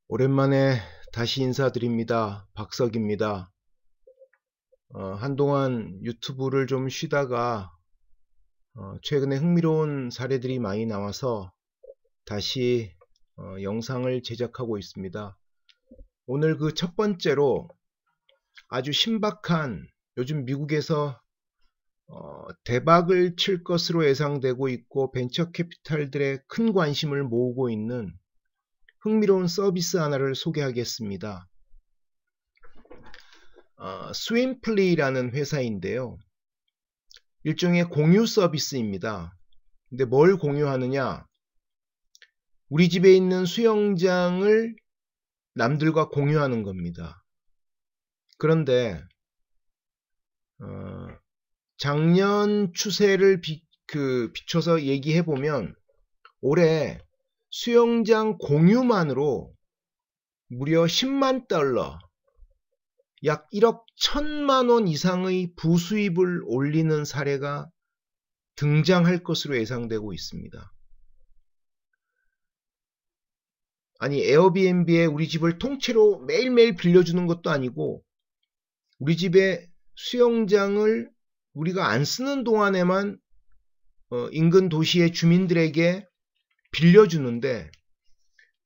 오랜만에 다시 인사드립니다. 박석입니다. 한동안 유튜브를 좀 쉬다가 최근에 흥미로운 사례들이 많이 나와서 다시 영상을 제작하고 있습니다. 오늘 그 첫 번째로 아주 신박한, 요즘 미국에서 대박을 칠 것으로 예상되고 있고 벤처 캐피탈들의 큰 관심을 모으고 있는 흥미로운 서비스 하나를 소개하겠습니다. 스윈플리라는 회사인데요. 일종의 공유 서비스입니다. 근데 뭘 공유하느냐? 우리 집에 있는 수영장을 남들과 공유하는 겁니다. 그런데 작년 추세를 비춰서 얘기해보면 올해 수영장 공유만으로 무려 10만 달러, 약 1억 1천만 원 이상의 부수입을 올리는 사례가 등장할 것으로 예상되고 있습니다. 아니, 에어비앤비에 우리 집을 통째로 매일매일 빌려주는 것도 아니고 우리 집에 수영장을 우리가 안 쓰는 동안에만 인근 도시의 주민들에게 빌려주는데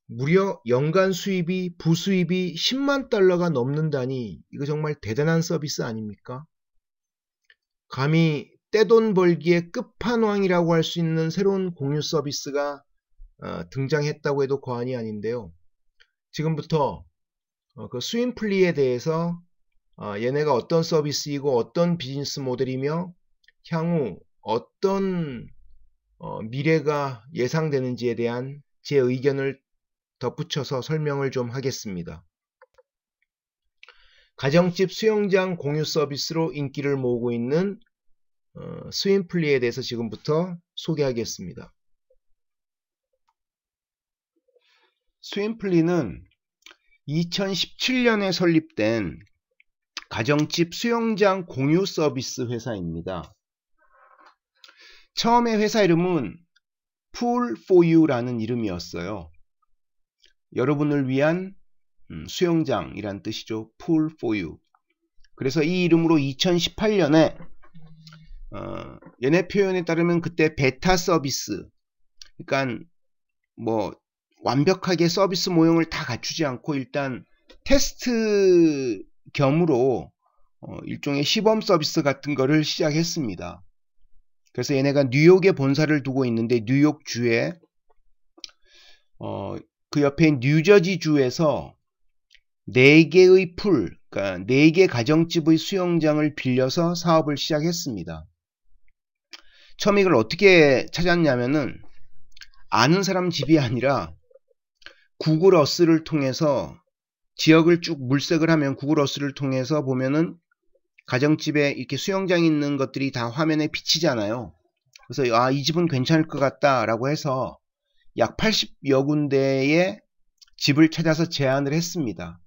무려 연간 수입이 부수입이 10만 달러가 넘는다니 이거 정말 대단한 서비스 아닙니까? 감히 떼돈 벌기의 끝판왕이라고 할 수 있는 새로운 공유 서비스가 등장했다고 해도 과언이 아닌데요. 지금부터 그 스윈플리에 대해서 얘네가 어떤 서비스이고 어떤 비즈니스 모델이며 향후 어떤 미래가 예상되는지에 대한 제 의견을 덧붙여서 설명을 좀 하겠습니다. 가정집 수영장 공유 서비스로 인기를 모으고 있는 스윈플리에 대해서 지금부터 소개하겠습니다. 스윈플리는 2017년에 설립된 가정집 수영장 공유 서비스 회사입니다. 처음에 회사 이름은 Pool for You라는 이름이었어요. 여러분을 위한 수영장이란 뜻이죠. Pool for You. 그래서 이 이름으로 2018년에 얘네 표현에 따르면 그때 베타 서비스, 그러니까 뭐 완벽하게 서비스 모형을 다 갖추지 않고 일단 테스트 겸으로 일종의 시범 서비스 같은 거를 시작했습니다. 그래서 얘네가 뉴욕에 본사를 두고 있는데 뉴욕주에 그 옆에 뉴저지주에서 4개의 풀, 그러니까 4개 가정집의 수영장을 빌려서 사업을 시작했습니다. 처음에 이걸 어떻게 찾았냐면은 아는 사람 집이 아니라 구글 어스를 통해서 지역을 쭉 물색을 하면 구글 어스를 통해서 보면은 가정집에 이렇게 수영장 있는 것들이 다 화면에 비치잖아요. 그래서 이 집은 괜찮을 것 같다 라고 해서 약 80여 군데의 집을 찾아서 제안을 했습니다.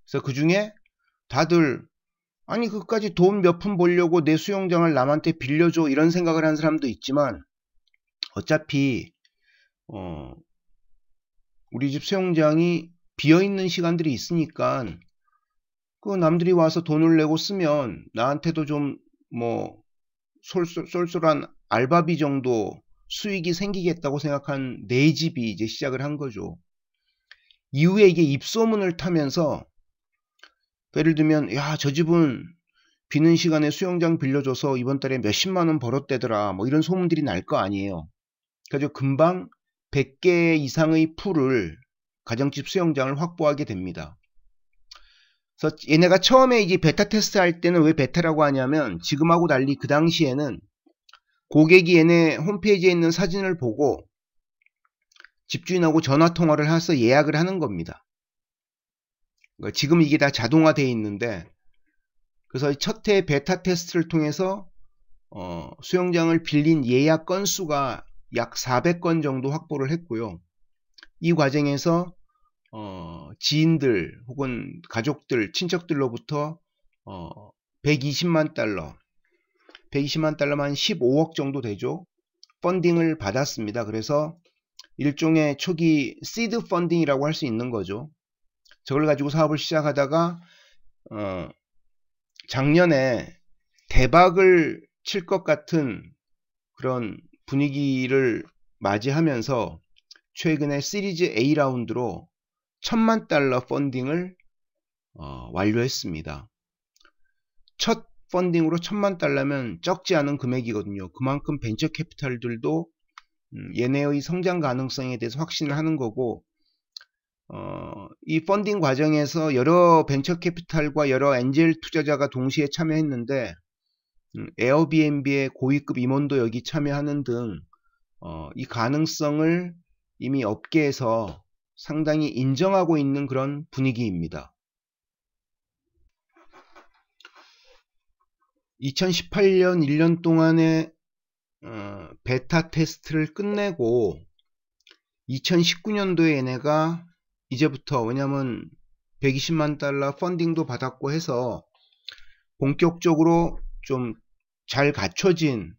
그래서 그 중에 다들 아니 그까지 돈 몇 푼 벌려고 내 수영장을 남한테 빌려줘 이런 생각을 한 사람도 있지만 어차피 우리 집 수영장이 비어있는 시간들이 있으니까 그 남들이 와서 돈을 내고 쓰면 나한테도 좀 뭐 쏠쏠한 알바비 정도 수익이 생기겠다고 생각한 내 집이 이제 시작을 한 거죠. 이후에 이게 입소문을 타면서 예를 들면 야, 저 집은 비는 시간에 수영장 빌려줘서 이번 달에 몇십만 원 벌었대더라 뭐 이런 소문들이 날 거 아니에요. 그래서 금방 100개 이상의 풀을 가정집 수영장을 확보하게 됩니다. 그래서 얘네가 처음에 이제 베타 테스트 할 때는 왜 베타라고 하냐면 지금하고 달리 그 당시에는 고객이 얘네 홈페이지에 있는 사진을 보고 집주인하고 전화통화를 해서 예약을 하는 겁니다. 그러니까 지금 이게 다 자동화되어 있는데 그래서 첫 해 베타 테스트를 통해서 수영장을 빌린 예약 건수가 약 400건 정도 확보를 했고요. 이 과정에서 지인들 혹은 가족들, 친척들로부터 120만 달러만 15억 정도 되죠. 펀딩을 받았습니다. 그래서 일종의 초기 시드 펀딩이라고 할 수 있는 거죠. 저걸 가지고 사업을 시작하다가 작년에 대박을 칠 것 같은 그런 분위기를 맞이하면서 최근에 시리즈 A 라운드로 $10,000,000 펀딩을 완료했습니다. 첫 펀딩으로 $10,000,000면 적지 않은 금액이거든요. 그만큼 벤처 캐피탈들도 얘네의 성장 가능성에 대해서 확신을 하는 거고, 이 펀딩 과정에서 여러 벤처 캐피탈과 여러 엔젤 투자자가 동시에 참여했는데, 에어비앤비의 고위급 임원도 여기 참여하는 등 이 가능성을 이미 업계에서 상당히 인정하고 있는 그런 분위기입니다. 2018년 1년 동안의 베타 테스트를 끝내고 2019년도에 얘네가 이제부터, 왜냐면 $1,200,000 펀딩도 받았고 해서 본격적으로 좀 잘 갖춰진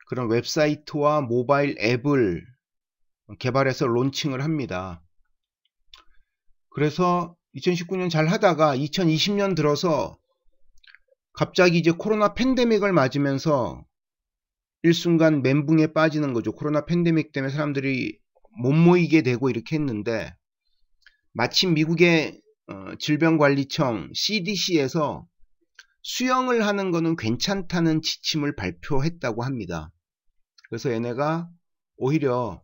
그런 웹사이트와 모바일 앱을 개발해서 론칭을 합니다. 그래서 2019년 잘 하다가 2020년 들어서 갑자기 이제 코로나 팬데믹을 맞으면서 일순간 멘붕에 빠지는 거죠. 코로나 팬데믹 때문에 사람들이 못 모이게 되고 이렇게 했는데, 마침 미국의 질병관리청 CDC에서 수영을 하는 거는 괜찮다는 지침을 발표했다고 합니다. 그래서 얘네가 오히려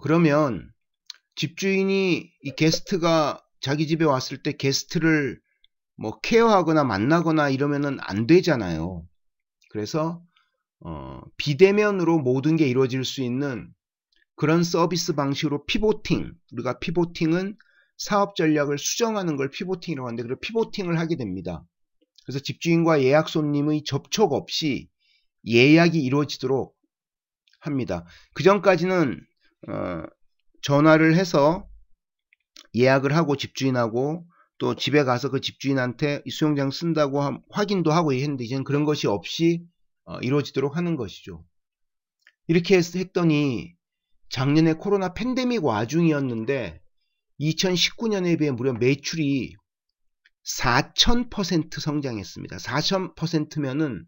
그러면 집주인이 이 게스트가 자기 집에 왔을 때 게스트를 뭐 케어하거나 만나거나 이러면은 안 되잖아요. 그래서 비대면으로 모든 게 이루어질 수 있는 그런 서비스 방식으로 피보팅, 우리가 피보팅은 사업 전략을 수정하는 걸 피보팅이라고 하는데, 그런 피보팅을 하게 됩니다. 그래서 집주인과 예약 손님의 접촉 없이 예약이 이루어지도록 합니다. 그 전까지는 전화를 해서 예약을 하고 집주인하고 또 집에 가서 그 집주인한테 이 수영장 쓴다고 확인도 하고 했는데, 이제는 그런 것이 없이 이루어지도록 하는 것이죠. 이렇게 했더니 작년에 코로나 팬데믹 와중이었는데 2019년에 비해 무려 매출이 4000% 성장했습니다. 4000%면은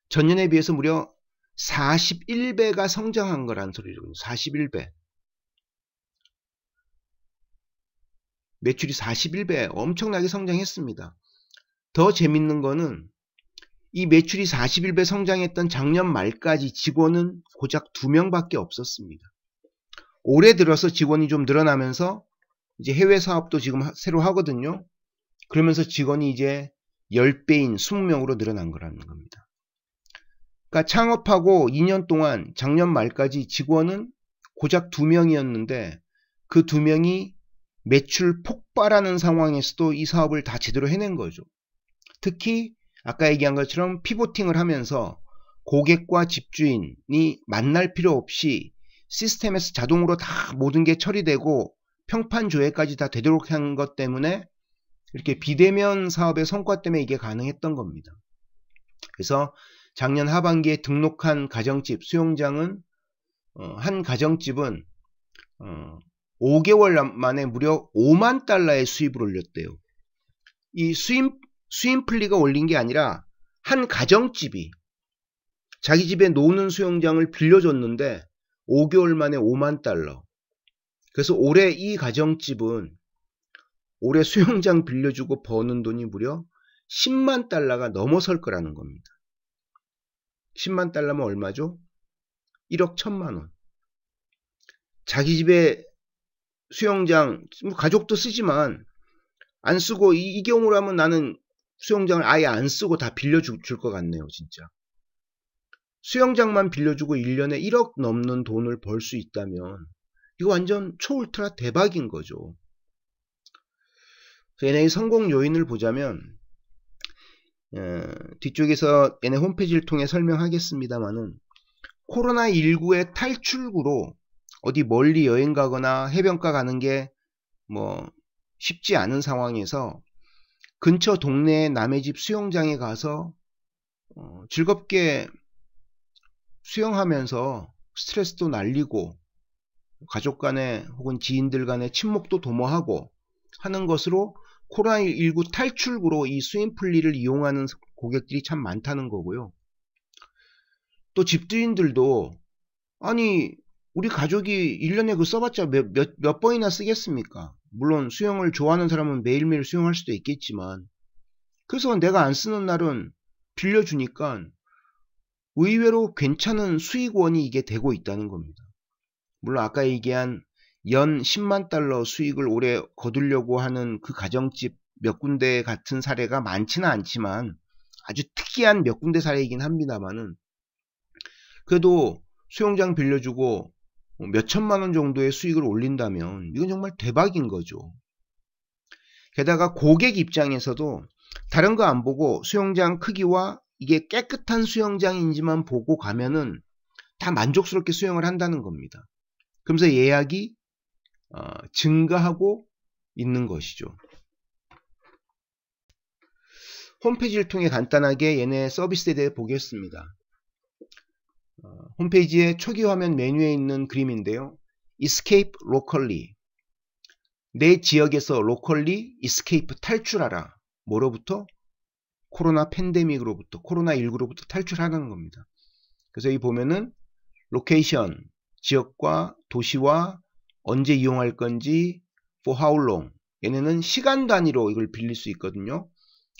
전년에 비해서 무려 41배가 성장한 거란 소리거든요. 41배. 매출이 41배 엄청나게 성장했습니다. 더 재밌는 거는 이 매출이 41배 성장했던 작년 말까지 직원은 고작 2명밖에 없었습니다. 올해 들어서 직원이 좀 늘어나면서 이제 해외 사업도 지금 새로 하거든요. 그러면서 직원이 이제 10배인 20명으로 늘어난 거라는 겁니다. 그러니까 창업하고 2년 동안 작년 말까지 직원은 고작 2명이었는데 그 2명이 매출 폭발하는 상황에서도 이 사업을 다 제대로 해낸 거죠. 특히 아까 얘기한 것처럼 피보팅을 하면서 고객과 집주인이 만날 필요 없이 시스템에서 자동으로 다 모든 게 처리되고 평판 조회까지 다 되도록 한 것 때문에 이렇게 비대면 사업의 성과 때문에 이게 가능했던 겁니다. 그래서 작년 하반기에 등록한 가정집, 수영장은 한 가정집은 5개월 만에 무려 $50,000의 수입을 올렸대요. 이 수임플리가 올린 게 아니라 한 가정집이 자기 집에 노는 수영장을 빌려줬는데 5개월 만에 $50,000. 그래서 올해 이 가정집은 올해 수영장 빌려주고 버는 돈이 무려 $100,000가 넘어설 거라는 겁니다. $100,000면 얼마죠? 1억 1,000,000원. 자기 집에 수영장, 가족도 쓰지만 안 쓰고 이 경우라면 나는 수영장을 아예 안 쓰고 다 빌려줄 것 같네요. 진짜. 수영장만 빌려주고 1년에 1억 넘는 돈을 벌 수 있다면 이거 완전 초울트라 대박인 거죠. 얘네의 성공 요인을 보자면 뒤쪽에서 얘네 홈페이지를 통해 설명하겠습니다만은 코로나19의 탈출구로 어디 멀리 여행 가거나 해변가 가는 게 뭐 쉽지 않은 상황에서 근처 동네의 남의 집 수영장에 가서 즐겁게 수영하면서 스트레스도 날리고 가족 간에 혹은 지인들 간의 친목도 도모하고 하는 것으로 코로나19 탈출구로 이 스윙플리를 이용하는 고객들이 참 많다는 거고요. 또 집주인들도 아니 우리 가족이 1년에 그 써봤자 몇 번이나 쓰겠습니까? 물론 수영을 좋아하는 사람은 매일매일 수영할 수도 있겠지만 그래서 내가 안 쓰는 날은 빌려주니까 의외로 괜찮은 수익원이 이게 되고 있다는 겁니다. 물론 아까 얘기한 연 10만 달러 수익을 올해 거두려고 하는 그 가정집 몇 군데 같은 사례가 많지는 않지만 아주 특이한 몇 군데 사례이긴 합니다만은 그래도 수영장 빌려주고 몇 천만 원 정도의 수익을 올린다면 이건 정말 대박인 거죠. 게다가 고객 입장에서도 다른 거 안 보고 수영장 크기와 이게 깨끗한 수영장인지만 보고 가면은 다 만족스럽게 수영을 한다는 겁니다. 그러면서 예약이 증가하고 있는 것이죠. 홈페이지를 통해 간단하게 얘네 서비스에 대해 보겠습니다. 홈페이지의 초기 화면 메뉴에 있는 그림인데요. Escape locally. 내 지역에서 locally escape 탈출하라. 뭐로부터? 코로나 팬데믹으로부터, 코로나19로부터 탈출하는 겁니다. 그래서 여기 보면은 로케이션, 지역과 도시와 언제 이용할 건지, for how long. 얘네는 시간 단위로 이걸 빌릴 수 있거든요.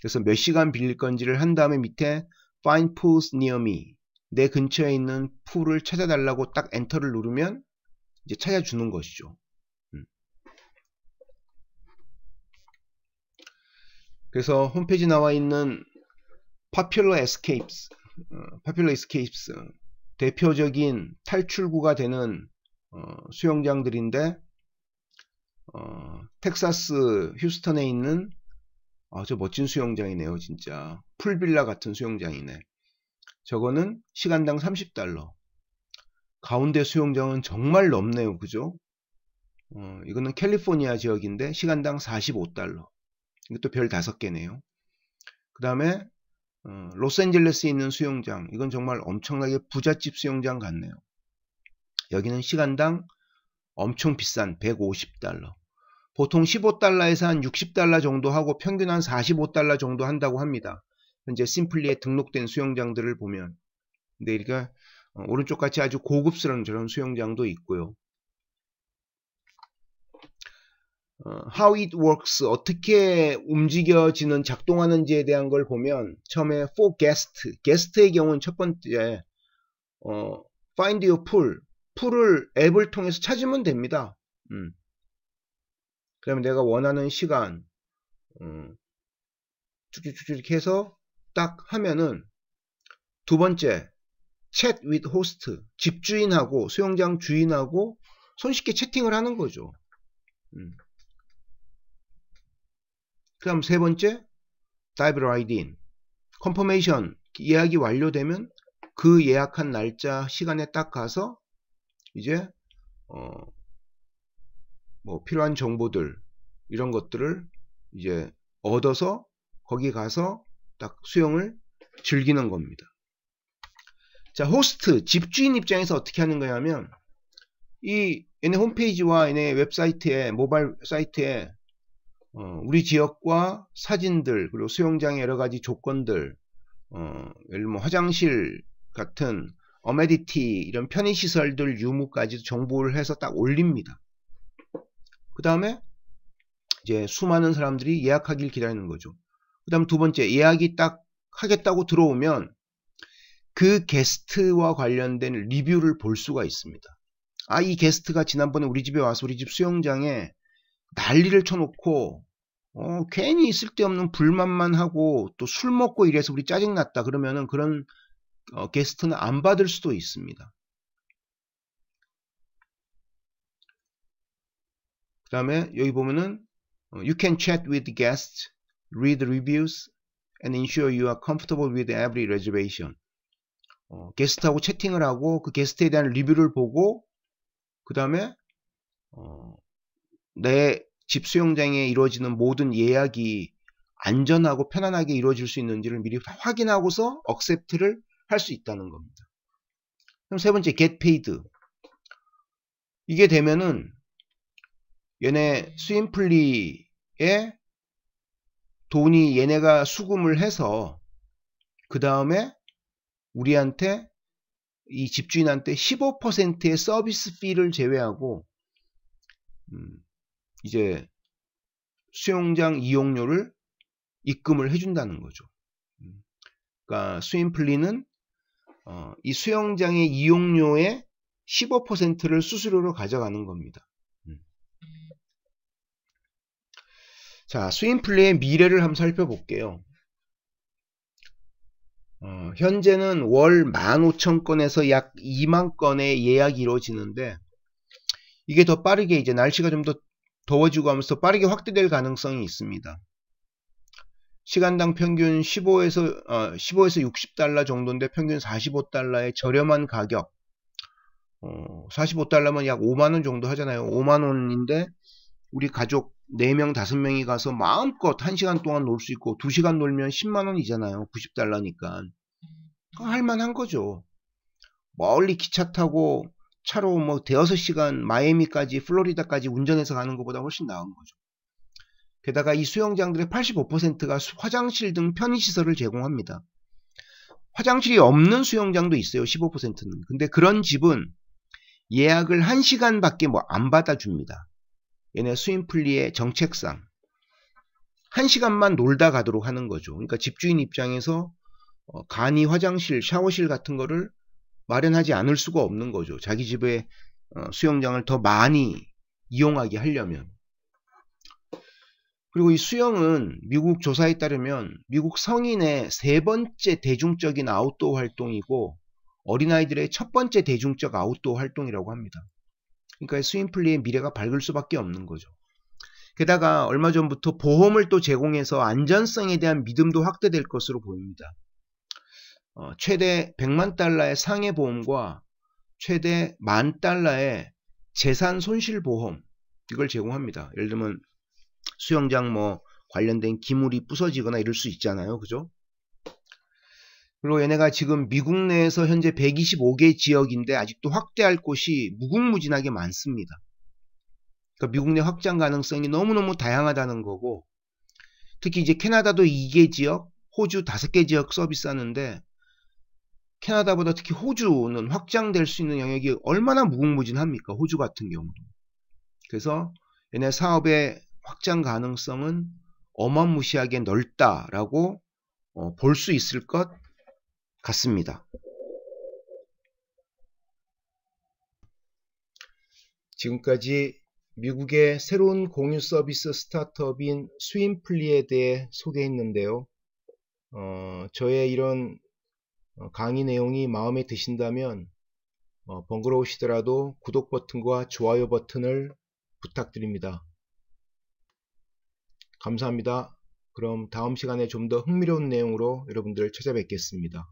그래서 몇 시간 빌릴 건지를 한 다음에 밑에 find pools near me. 내 근처에 있는 풀을 찾아달라고 딱 엔터를 누르면 이제 찾아주는 것이죠. 그래서 홈페이지 나와 있는 Popular Escapes, 대표적인 탈출구가 되는 수영장들인데 텍사스 휴스턴에 있는 저 멋진 수영장이네요. 진짜 풀빌라 같은 수영장이네. 저거는 시간당 30달러. 가운데 수영장은 정말 넓네요. 그죠? 이거는 캘리포니아 지역인데 시간당 45달러. 이것도 별 5개네요. 그 다음에 로스앤젤레스에 있는 수영장. 이건 정말 엄청나게 부잣집 수영장 같네요. 여기는 시간당 엄청 비싼 150달러. 보통 15달러에서 한 60달러 정도 하고 평균 한 45달러 정도 한다고 합니다. 현재 심플리에 등록된 수영장들을 보면. 근데 이렇게 오른쪽 같이 아주 고급스러운 저런 수영장도 있고요. How it works, 어떻게 움직여지는 작동하는지에 대한 걸 보면 처음에 for guest의 경우는 첫 번째 find your pool, 풀을 앱을 통해서 찾으면 됩니다. 그러면 내가 원하는 시간 쭉쭉쭉 해서 딱 하면은 두 번째 chat with host, 집주인하고 수영장 주인하고 손쉽게 채팅을 하는 거죠. 그 다음 세 번째 dive right in, confirmation, 예약이 완료되면 그 예약한 날짜 시간에 딱 가서 이제 뭐 필요한 정보들 이런 것들을 이제 얻어서 거기 가서 딱 수영을 즐기는 겁니다. 자, 호스트, 집주인 입장에서 어떻게 하는 거냐면 얘네 홈페이지와 얘네 웹사이트에, 모바일 사이트에 우리 지역과 사진들, 그리고 수영장의 여러 가지 조건들, 예를 들면 화장실 같은 어메니티, 이런 편의시설들 유무까지 정보를 해서 딱 올립니다. 그 다음에 이제 수많은 사람들이 예약하길 기다리는 거죠. 그 다음 두 번째, 예약이 딱 하겠다고 들어오면 그 게스트와 관련된 리뷰를 볼 수가 있습니다. 이 게스트가 지난번에 우리 집에 와서 우리 집 수영장에 난리를 쳐놓고 괜히 쓸데없는 불만만 하고 또 술 먹고 이래서 우리 짜증났다 그러면은 그런 게스트는 안 받을 수도 있습니다. 그 다음에 여기 보면은 You can chat with the guests, read reviews, and ensure you are comfortable with every reservation. 게스트하고 채팅을 하고 그 게스트에 대한 리뷰를 보고 그 다음에 내 집 수영장에 이루어지는 모든 예약이 안전하고 편안하게 이루어질 수 있는지를 미리 확인하고서 accept를 할 수 있다는 겁니다. 그럼 세 번째 get paid. 이게 되면은 얘네 스윈플리에 돈이 얘네가 수금을 해서 그 다음에 우리한테 이 집주인한테 15%의 서비스 피를 제외하고 이제 수영장 이용료를 입금을 해준다는 거죠. 그러니까 스윈플리는 이 수영장의 이용료의 15%를 수수료로 가져가는 겁니다. 자, 스윈플리의 미래를 한번 살펴볼게요. 현재는 월 15,000건에서 약 2만 건의 예약이 이루어지는데 이게 더 빠르게 이제 날씨가 좀 더 더워지고 하면서 빠르게 확대될 가능성이 있습니다. 시간당 평균 15에서 60달러 정도인데 평균 45달러의 저렴한 가격. 45달러면 약 5만원 정도 하잖아요. 5만원인데 우리 가족 4명 5명이 가서 마음껏 1시간 동안 놀 수 있고 2시간 놀면 10만원이잖아요. 90달러니까 할만한 거죠. 멀리 기차 타고 차로 뭐 대여섯 시간 마이애미까지 플로리다까지 운전해서 가는 것보다 훨씬 나은 거죠. 게다가 이 수영장들의 85%가 화장실 등 편의시설을 제공합니다. 화장실이 없는 수영장도 있어요. 15%는. 근데 그런 집은 예약을 1시간밖에 뭐 안 받아줍니다. 얘네 스윈플리의 정책상 1시간만 놀다 가도록 하는 거죠. 그러니까 집주인 입장에서 간이 화장실, 샤워실 같은 거를 마련하지 않을 수가 없는 거죠. 자기 집에 수영장을 더 많이 이용하게 하려면. 그리고 이 수영은 미국 조사에 따르면 미국 성인의 3번째 대중적인 아웃도어 활동이고 어린아이들의 첫 번째 대중적 아웃도어 활동이라고 합니다. 그러니까 스윈플리의 미래가 밝을 수밖에 없는 거죠. 게다가 얼마 전부터 보험을 또 제공해서 안전성에 대한 믿음도 확대될 것으로 보입니다. 최대 100만 달러의 상해 보험과 최대 10,000달러의 재산 손실 보험 이걸 제공합니다. 예를 들면 수영장 뭐 관련된 기물이 부서지거나 이럴 수 있잖아요. 그죠? 그리고 얘네가 지금 미국 내에서 현재 125개 지역인데 아직도 확대할 곳이 무궁무진하게 많습니다. 그러니까 미국 내 확장 가능성이 너무너무 다양하다는 거고 특히 이제 캐나다도 2개 지역, 호주 5개 지역 서비스하는데 캐나다보다 특히 호주는 확장될 수 있는 영역이 얼마나 무궁무진합니까? 호주 같은 경우도. 그래서 얘네 사업의 확장 가능성은 어마무시하게 넓다라고 볼 수 있을 것 같습니다. 지금까지 미국의 새로운 공유 서비스 스타트업인 스윈플리에 대해 소개했는데요. 저의 이런 강의 내용이 마음에 드신다면 번거로우시더라도 구독 버튼과 좋아요 버튼을 부탁드립니다. 감사합니다. 그럼 다음 시간에 좀 더 흥미로운 내용으로 여러분들 찾아뵙겠습니다.